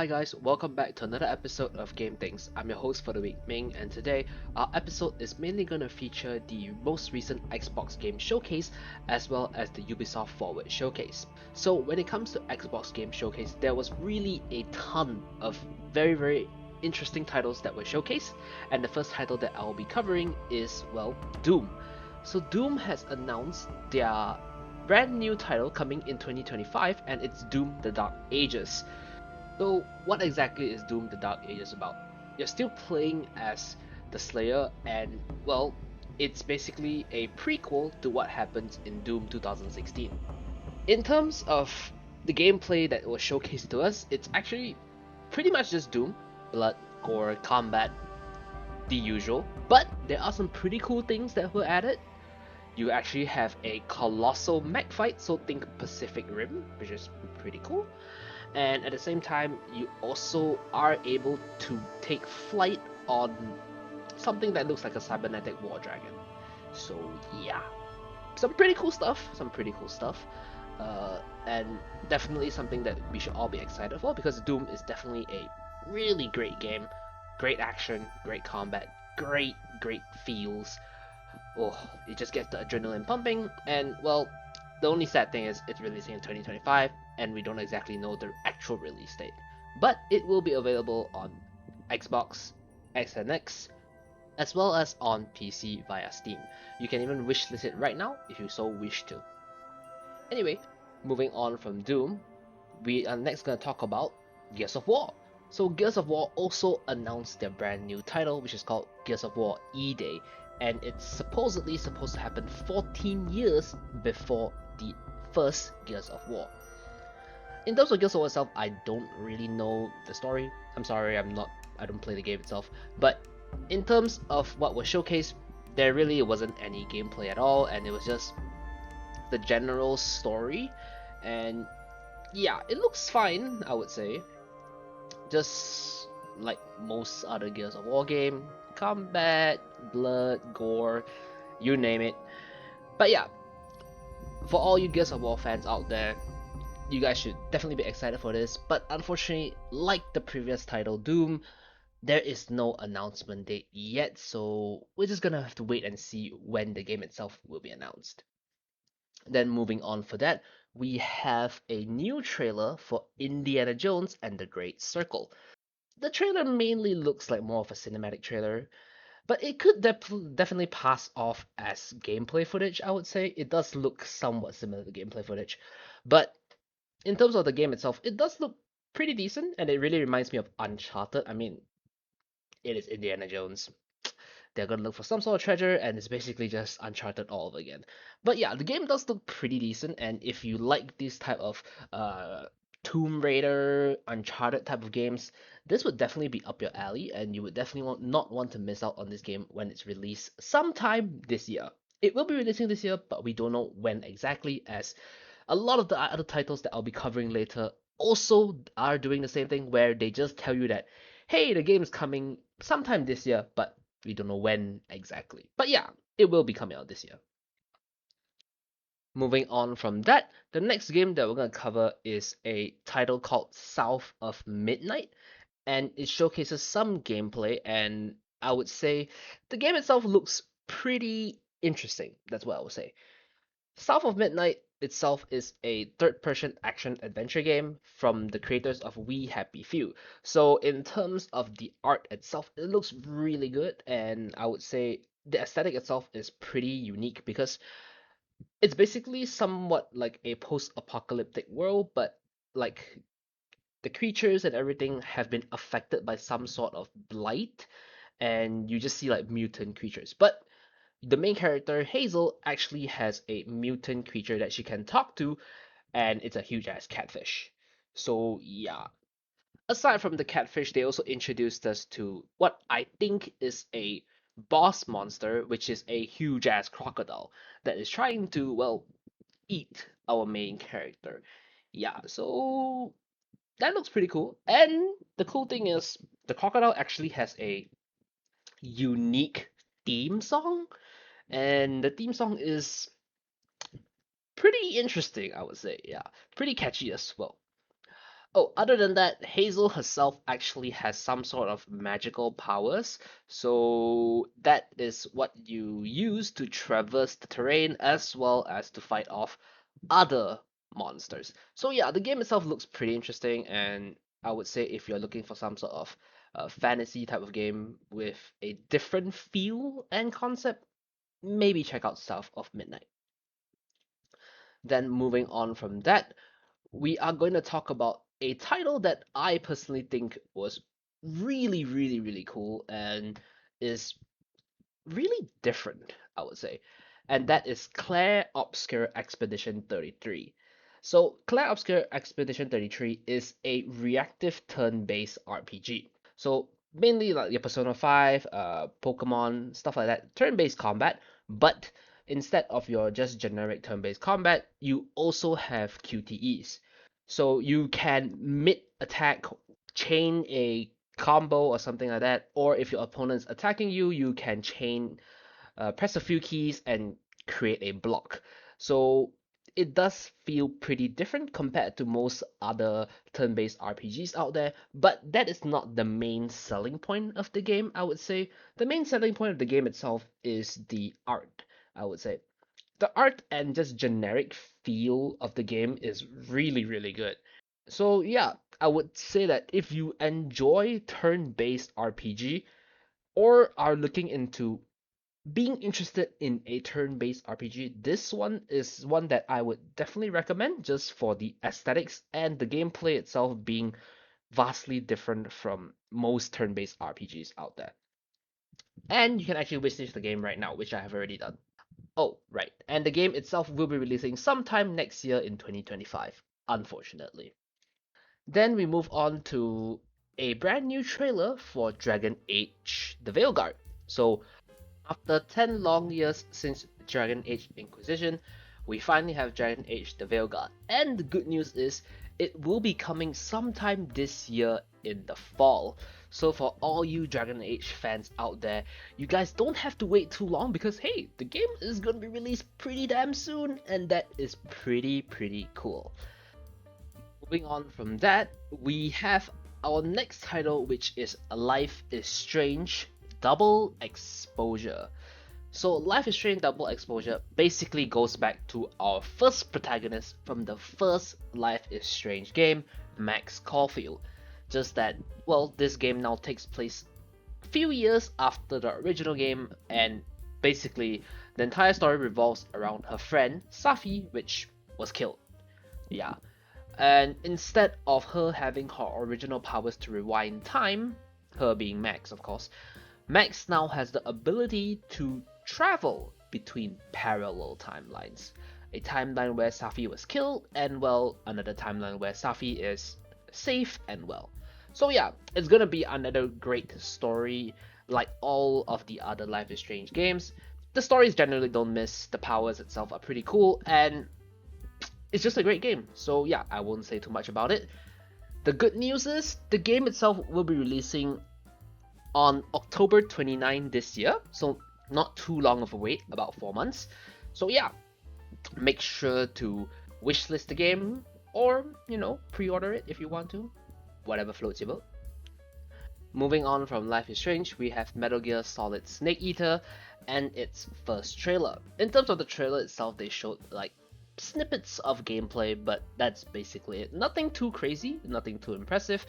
Hi guys, welcome back to another episode of Game Things. I'm your host for the week, Ming, and today our episode is mainly going to feature the most recent Xbox game showcase as well as the Ubisoft Forward showcase. So when it comes to Xbox game showcase, there was really a ton of very interesting titles that were showcased, and the first title that I'll be covering is, well, Doom. So Doom has announced their brand new title coming in 2025, and it's Doom the Dark Ages. So, what exactly is Doom the Dark Ages about? You're still playing as the Slayer, and well, it's basically a prequel to what happens in Doom 2016. In terms of the gameplay that was showcased to us, it's actually pretty much just Doom, blood, gore, combat, the usual. But there are some pretty cool things that were added. You actually have a colossal mech fight, so think Pacific Rim, which is pretty cool. And at the same time, you also are able to take flight on something that looks like a cybernetic war dragon. So yeah, some pretty cool stuff. And definitely something that we should all be excited for because Doom is definitely a really great game. Great action, great combat, great feels. Oh, it just gets the adrenaline pumping. And well, the only sad thing is it's releasing in 2025, and we don't exactly know the actual release date. But it will be available on Xbox, X and X, as well as on PC via Steam. You can even wishlist it right now if you so wish to. Anyway, moving on from Doom, we are next going to talk about Gears of War. So Gears of War also announced their brand new title, which is called Gears of War E-Day, and it's supposedly supposed to happen 14 years before the first Gears of War. In terms of Gears of War itself, I don't really know the story. I'm sorry, I don't play the game itself. But in terms of what was showcased, there really wasn't any gameplay at all, and it was just the general story. And yeah, it looks fine, I would say. Just like most other Gears of War game, combat, blood, gore, you name it. But yeah, for all you Gears of War fans out there, you guys should definitely be excited for this. But unfortunately, like the previous title, Doom, there is no announcement date yet, so we're just gonna have to wait and see when the game itself will be announced. Then moving on for that, we have a new trailer for Indiana Jones and the Great Circle. The trailer mainly looks like more of a cinematic trailer, but it could definitely pass off as gameplay footage, I would say. It does look somewhat similar to gameplay footage. But in terms of the game itself, it does look pretty decent, and it really reminds me of Uncharted. I mean, it is Indiana Jones. They're gonna look for some sort of treasure, and it's basically just Uncharted all over again. But yeah, the game does look pretty decent, and if you like this type of uh Tomb Raider, Uncharted type of games, this would definitely be up your alley, and you would definitely not want to miss out on this game when it's released sometime this year. It will be releasing this year, but we don't know when exactly, as a lot of the other titles that I'll be covering later also are doing the same thing where they just tell you that, hey, the game is coming sometime this year, but we don't know when exactly. But yeah, it will be coming out this year. Moving on from that, the next game that we're going to cover is a title called South of Midnight, and it showcases some gameplay, and I would say the game itself looks pretty interesting. That's what I would say. South of Midnight itself is a third-person action adventure game from the creators of We Happy Few. So in terms of the art itself, it looks really good, and I would say the aesthetic itself is pretty unique because it's basically somewhat like a post-apocalyptic world, but like the creatures and everything have been affected by some sort of blight, and you just see like mutant creatures. But the main character, Hazel, actually has a mutant creature that she can talk to, and it's a huge ass catfish. So, yeah. Aside from the catfish, they also introduced us to what I think is a boss monster, which is a huge ass crocodile that is trying to, well, eat our main character. Yeah, so that looks pretty cool. And the cool thing is, the crocodile actually has a unique theme song, and the theme song is pretty interesting, I would say. Yeah, pretty catchy as well. Oh, other than that, Hazel herself actually has some sort of magical powers. So that is what you use to traverse the terrain as well as to fight off other monsters. So yeah, the game itself looks pretty interesting, and I would say if you're looking for some sort of fantasy type of game with a different feel and concept, maybe check out South of Midnight. Then moving on from that, we are going to talk about a title that I personally think was really, really, really cool and is really different, I would say. And that is Claire Obscure Expedition 33. So, Claire Obscure Expedition 33 is a reactive turn-based RPG. So, mainly like your Persona 5, Pokemon, stuff like that, turn-based combat, but instead of your just generic turn-based combat, you also have QTEs. So, you can mid-attack chain a combo or something like that, or if your opponent's attacking you, you can press a few keys and create a block. So it does feel pretty different compared to most other turn-based RPGs out there, but that is not the main selling point of the game, I would say. The main selling point of the game itself is the art, I would say. The art and just generic feel of the game is really, really good. So yeah, I would say that if you enjoy turn-based RPG or are looking into being interested in a turn-based RPG, this one is one that I would definitely recommend just for the aesthetics and the gameplay itself being vastly different from most turn-based RPGs out there. And you can actually wishlist the game right now, which I have already done. Oh, right. And the game itself will be releasing sometime next year in 2025, unfortunately. Then we move on to a brand new trailer for Dragon Age The Veilguard. So, after 10 long years since Dragon Age Inquisition, we finally have Dragon Age The Veilguard. And the good news is, it will be coming sometime this year in the fall. So for all you Dragon Age fans out there, you guys don't have to wait too long because hey, the game is gonna be released pretty damn soon, and that is pretty cool. Moving on from that, we have our next title, which is Life is Strange Double Exposure. So, Life is Strange Double Exposure basically goes back to our first protagonist from the first Life is Strange game, Max Caulfield. Just that, well, this game now takes place a few years after the original game, and basically, the entire story revolves around her friend, Safi, which was killed. Yeah, and instead of her having her original powers to rewind time, her being Max, of course, Max now has the ability to travel between parallel timelines. A timeline where Safi was killed, and well, another timeline where Safi is safe and well. So yeah, it's gonna be another great story, like all of the other Life is Strange games. The stories generally don't miss, the powers itself are pretty cool, and it's just a great game. So yeah, I won't say too much about it. The good news is the game itself will be releasing on October 29 this year, so not too long of a wait, about 4 months. So yeah, make sure to wishlist the game or, pre-order it if you want to, whatever floats your boat. Moving on from Life is Strange, we have Metal Gear Solid Snake Eater and its first trailer. In terms of the trailer itself, they showed like snippets of gameplay, but that's basically it. Nothing too crazy, nothing too impressive.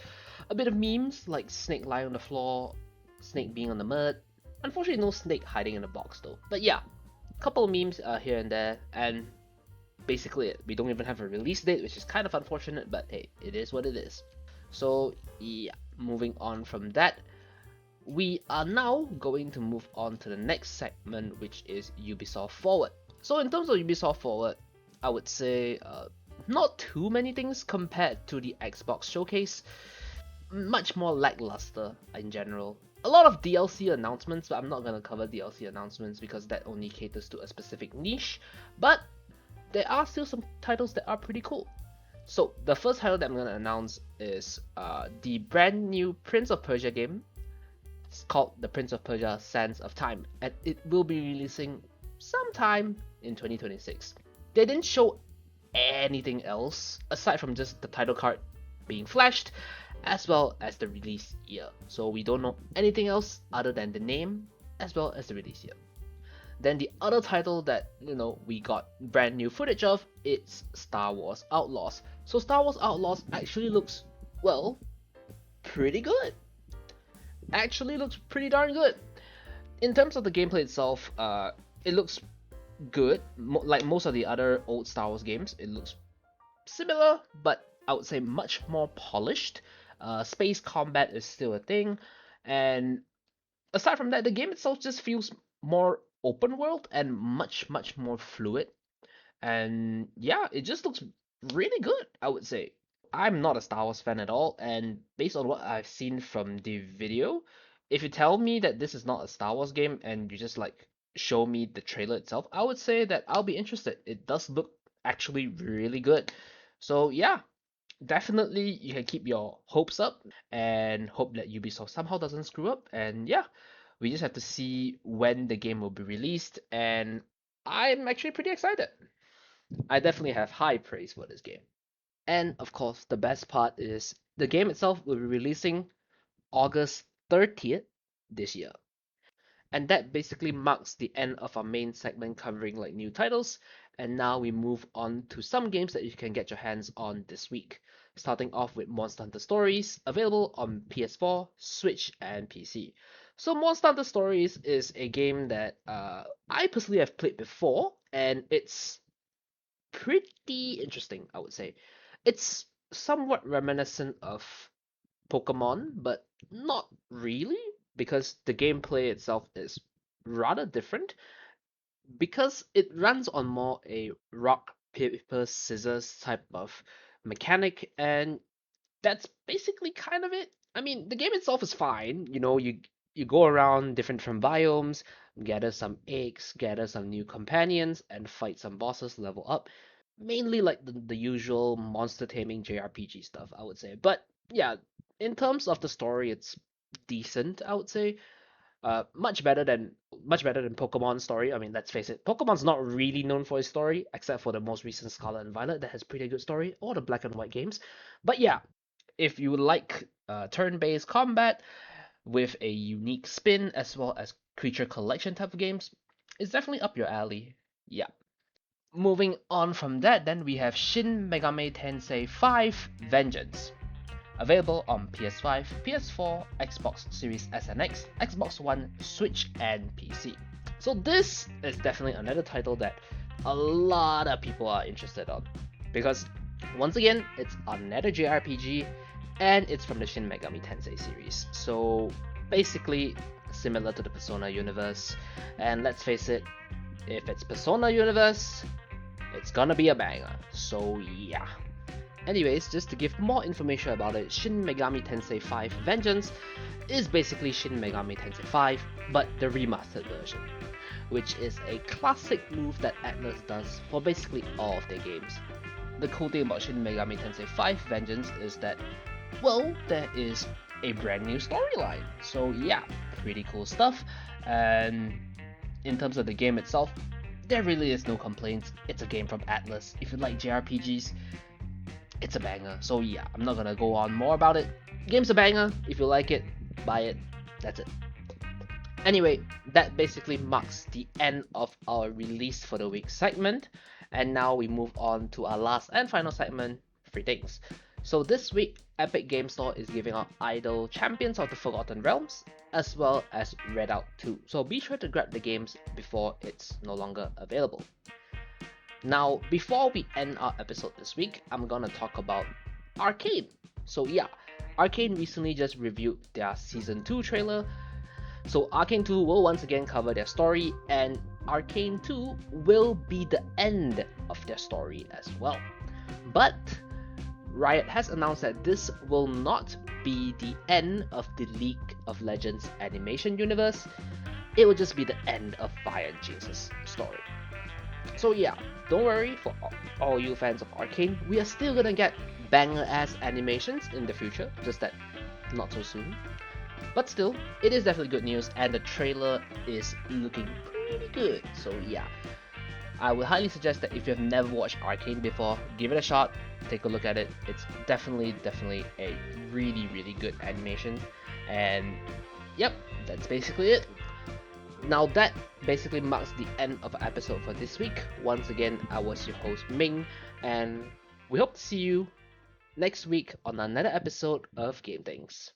A bit of memes like Snake lying on the floor, Snake being on the mud. Unfortunately, no Snake hiding in a box though. But yeah, a couple of memes here and there, and basically it. We don't even have a release date, which is kind of unfortunate, but hey, it is what it is. So yeah, moving on from that, we are now going to move on to the next segment, which is Ubisoft Forward. So in terms of Ubisoft Forward, I would say not too many things compared to the Xbox showcase. Much more lackluster in general. A lot of DLC announcements, but I'm not going to cover DLC announcements because that only caters to a specific niche. But there are still some titles that are pretty cool. So the first title that I'm going to announce is the brand new Prince of Persia game. It's called The Prince of Persia: Sands of Time, and it will be releasing sometime in 2026. They didn't show anything else aside from just the title card being flashed, as well as the release year. So we don't know anything else other than the name as well as the release year. Then the other title that we got brand new footage of, it's Star Wars Outlaws. So Star Wars Outlaws actually looks, well, pretty good. Actually looks pretty darn good. In terms of the gameplay itself, it looks good. Like most of the other old Star Wars games, it looks similar, but I would say much more polished. Space combat is still a thing, and aside from that, the game itself just feels more open world and much more fluid. And yeah, it just looks really good, I would say. I'm not a Star Wars fan at all, and based on what I've seen from the video, if you tell me that this is not a Star Wars game and you just like show me the trailer itself, I would say that I'll be interested. It does look actually really good. So yeah, definitely you can keep your hopes up and hope that Ubisoft somehow doesn't screw up. And yeah, we just have to see when the game will be released, and I'm actually pretty excited. I definitely have high praise for this game. And of course, the best part is the game itself will be releasing August 30th this year. And that basically marks the end of our main segment covering like new titles. And now we move on to some games that you can get your hands on this week. Starting off with Monster Hunter Stories, available on PS4, Switch, and PC. So Monster Hunter Stories is a game that I personally have played before, and it's pretty interesting, I would say. It's somewhat reminiscent of Pokemon, but not really, because the gameplay itself is rather different, because it runs on more a rock, paper, scissors type of mechanic, and that's basically kind of it. I mean, the game itself is fine. You go around different biomes, gather some eggs, gather some new companions, and fight some bosses, level up. Mainly like the usual monster taming JRPG stuff, I would say. But yeah, in terms of the story, it's decent, I would say. Much better than Pokemon's story. I mean, let's face it, Pokemon's not really known for its story, except for the most recent Scarlet and Violet that has pretty good story, or the Black and White games. But yeah, if you like turn-based combat with a unique spin as well as creature collection type of games, it's definitely up your alley. Yeah. Moving on from that, then we have Shin Megami Tensei 5 Vengeance. Available on PS5, PS4, Xbox Series S and X, Xbox One, Switch, and PC. So this is definitely another title that a lot of people are interested on, because once again, it's another JRPG, and it's from the Shin Megami Tensei series. So basically similar to the Persona universe, and let's face it, if it's Persona universe, it's gonna be a banger. So yeah. Anyways, just to give more information about it, Shin Megami Tensei 5 Vengeance is basically Shin Megami Tensei 5, but the remastered version, which is a classic move that Atlus does for basically all of their games. The cool thing about Shin Megami Tensei 5 Vengeance is that, well, there is a brand new storyline. So yeah, pretty cool stuff. And in terms of the game itself, there really is no complaints. It's a game from Atlus. If you like JRPGs, it's a banger. So yeah, I'm not gonna go on more about it. Game's a banger. If you like it, buy it. That's it. Anyway, that basically marks the end of our release for the week segment. And now we move on to our last and final segment, free things. So this week, Epic Game Store is giving out Idol Champions of the Forgotten Realms, as well as Redout 2. So be sure to grab the games before it's no longer available. Now, before we end our episode this week, I'm gonna talk about Arcane. So yeah, Arcane recently just reviewed their Season 2 trailer. So Arcane 2 will once again cover their story, and Arcane 2 will be the end of their story as well. But Riot has announced that this will not be the end of the League of Legends animation universe. It will just be the end of Fire and Jinx's story. So yeah, don't worry for all you fans of Arcane, we are still gonna get banger-ass animations in the future, just that not so soon. But still, it is definitely good news, and the trailer is looking pretty good, so yeah. I would highly suggest that if you have never watched Arcane before, give it a shot, take a look at it. It's definitely a really good animation. And yep, that's basically it. Now that basically marks the end of our episode for this week. Once again, I was your host Ming, and we hope to see you next week on another episode of Game Things.